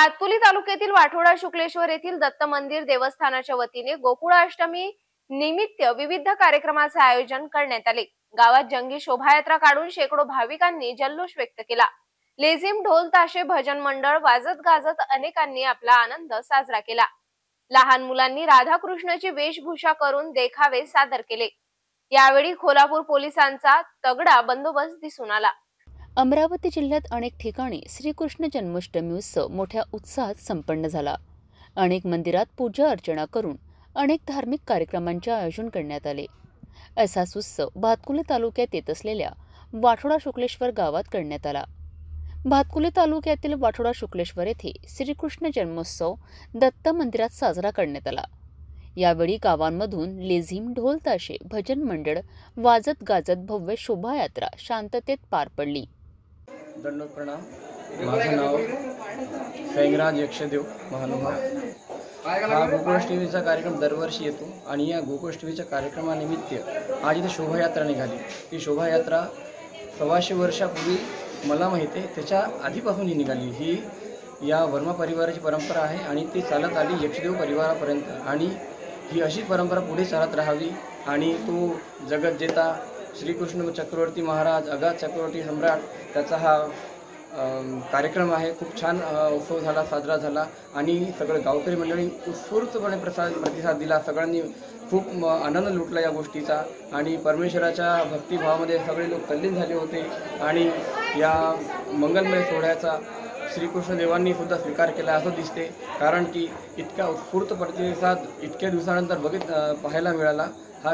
भातकुली तालुक्यातील वाठोडा शुक्लेश्वर येथील दत्त मंदिर देवस्थानाच्या वतीने गोकुळाष्टमी निमित्त विविध कार्यक्रमाचे आयोजन करण्यात आले। गावात जंगी शोभायात्रा काढून शेकडो भाविकांनी जल्लोष व्यक्त केला। लेझिम, ढोल ताशे, भजन मंडळ वाजत गाजत अनेकांनी आपला आनंद साजरा केला। लहान मुलांनी राधाकृष्णाची वेशभूषा करून देखावे सादर केले। यावेळी कोल्हापूर पोलिसांचा तगडा बंदोबस्त दिसून आला। अमरावती जिल्ह्यात अनेक ठिकाणी श्रीकृष्ण जन्माष्टमी उत्सव मोठ्या उत्साहात संपन्न झाला। अनेक मंदिरात पूजा अर्चना करून अनेक धार्मिक कार्यक्रमांचे आयोजन करण्यात आले। असाच उत्सव भातकुली तालुक्यात येत असलेल्या वाठोडा शुक्लेश्वर गावात करण्यात आला। भातकुली तालुक्यातील वाठोडा शुक्लेश्वर येथे श्रीकृष्ण जन्मोत्सव दत्त मंदिरात साजरा करण्यात आला। यावेळी गावांमधून लेझिम, ढोल ताशे, भजन मंडळ वाजत गाजत भव्य शोभायात्रा शांततेत पार पडली। दंडोत प्रणाम। माझं नाव सैंगराज यक्षदेव महानुभाव। हा गोकुळाष्टमीचा कार्यक्रम दरवर्षी येतो आणि या गोकुळाष्टमीच्या कार्यक्रमानिमित्त आज इथे शोभायात्रा निघाली। ही शोभायात्रा 125 वर्षापूर्वी मला माहिती आहे त्याच्या आधीपासून ही निघाली। ही या वर्मा परिवाराची परंपरा आहे आणि ती चालत आली यक्षदेव परिवारापर्यंत आणि ही अशी परंपरा पुढे चालत राहावी आणि तो जगत जेता श्रीकृष्ण चक्रवर्ती महाराज अगाध चक्रवर्ती सम्राट त्याचा हा कार्यक्रम आहे। खूप छान उत्सव झाला, साजरा झाला आणि सगळं गावकरी मंडळी उत्स्फूर्तपणे प्रतिसाद दिला। सगळ्यांनी खूप आनंद लुटला या गोष्टीचा आणि परमेश्वराच्या भक्तिभावामध्ये सगळे लोक तल्लीन झाले होते आणि या मंगलमय सोहळ्याचा श्रीकृष्ण देवांनी सुद्धा स्वीकार केला असं दिसते, कारण की इतका उत्स्फूर्त प्रतिसाद इतक्या दिवसानंतर पाहायला मिळाला। हा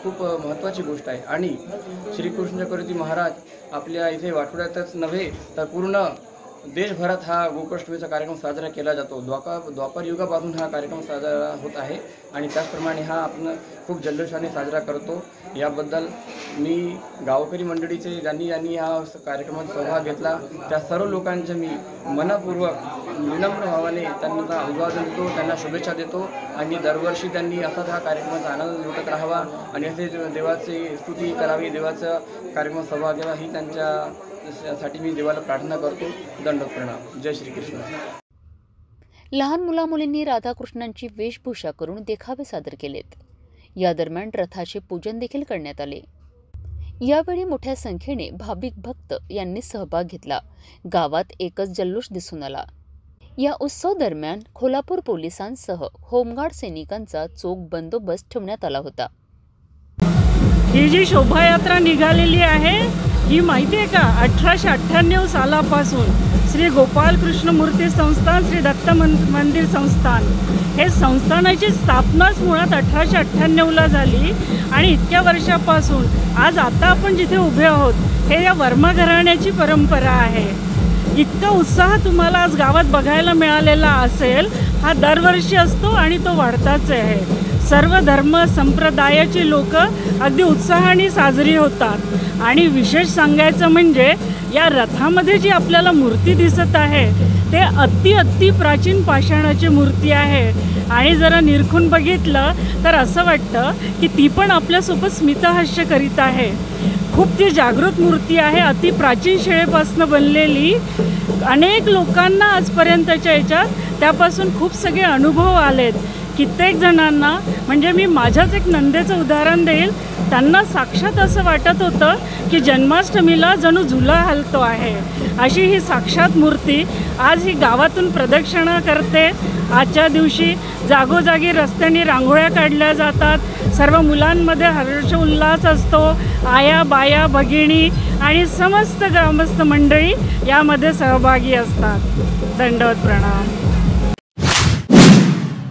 खूप महत्त्वाची गोष्ट आहे आणि श्रीकृष्ण चक्रवर्ती महाराज आपल्या इथे वाठोड्यातच नव्हे तर पूर्ण देशभरात हा गोकुळाष्टमीचा कार्यक्रम साजरा केला जातो। द्वापर युगापासून हा कार्यक्रम साजरा होत आहे आणि त्याचप्रमाणे हा आपण खूप जल्लोषाने साजरा करतो। याबद्दल मी गावकरी मंडळीचे ज्यांनी हा कार्यक्रमात सहभाग घेतला त्या सर्व लोकांचे मी मनपूर्वक विनम्र भावाने त्यांना अभिवादन देतो, त्यांना शुभेच्छा देतो आणि दरवर्षी त्यांनी असाच हा कार्यक्रमाचा आनंद लुटत राहावा आणि असे देवाची स्तुती करावी, देवाचा कार्यक्रमात सहभाग घ्यावा ही त्यांच्यासाठी मी देवाला प्रार्थना करतो। दंडोत प्रणाम। जय श्रीकृष्ण। लहान मुला-मुलींनी राधाकृष्णांची वेशभूषा करून देखावे सादर केलेत। या दरम्यान रथाचे पूजन देखील करण्यात आले। यावेळी मोठ्या संख्येने भाविक भक्त यांनी सहभाग घेतला। गावात एकच जल्लोष दिसून आला। या उत्सव दरम्यान कोल्हापूर पोलिसांसह होमगार्ड सैनिकांचा चोख बंदोबस्त ठेवण्यात आला होता। ही जी शोभायात्रा निघालेली आहे ही माहिती आहे का, 1898 सालापासून श्री गोपाल कृष्ण मूर्ती संस्थान, श्री दत्त मंदिर संस्थान हे संस्थानाची स्थापनाच मुळात 1898ला झाली आणि इतक्या वर्षापासून आज आता आपण जिथे उभे आहोत हे या वर्मा घराण्याची परंपरा आहे। इतका उत्साह तुम्हाला आज गावात बघायला मिळालेला असेल। हा दरवर्षी असतो आणि तो वाढताच आहे। सर्व धर्म संप्रदायाची लोक अगदी उत्साहाने साजरी होतात आणि विशेष सांगायचं म्हणजे या रथामध्ये जी आपल्याला मूर्ती दिसत आहे ते अति प्राचीन पाषाणाची मूर्ती आहे आणि जरा निरखून बघितलं तर असं वाटतं की ती पण आपल्यासोबत स्मितहास्य करीत आहे। खूप ती जागृत मूर्ती आहे, अति प्राचीन शिळेपासून बनलेली। अनेक लोकांना आजपर्यंतच्या याच्यात त्यापासून खूप सगळे अनुभव आलेत। कित्येक जणांना म्हणजे मी माझ्याच एक नंदेचं उदाहरण देईल, त्यांना साक्षात असं वाटत होतं की जन्माष्टमीला जणू झुला हलतो आहे। अशी ही साक्षात मूर्ती आज ही गावातून प्रदक्षिणा करते। आजच्या दिवशी जागोजागी रस्त्याने रांगोळ्या काढल्या जातात। सर्व मुलांमध्ये हर्ष उल्हास असतो। आया बाया भगिनी आणि समस्त ग्रामस्थ मंडळी यामध्ये सहभागी असतात। दंडवत प्रणाम।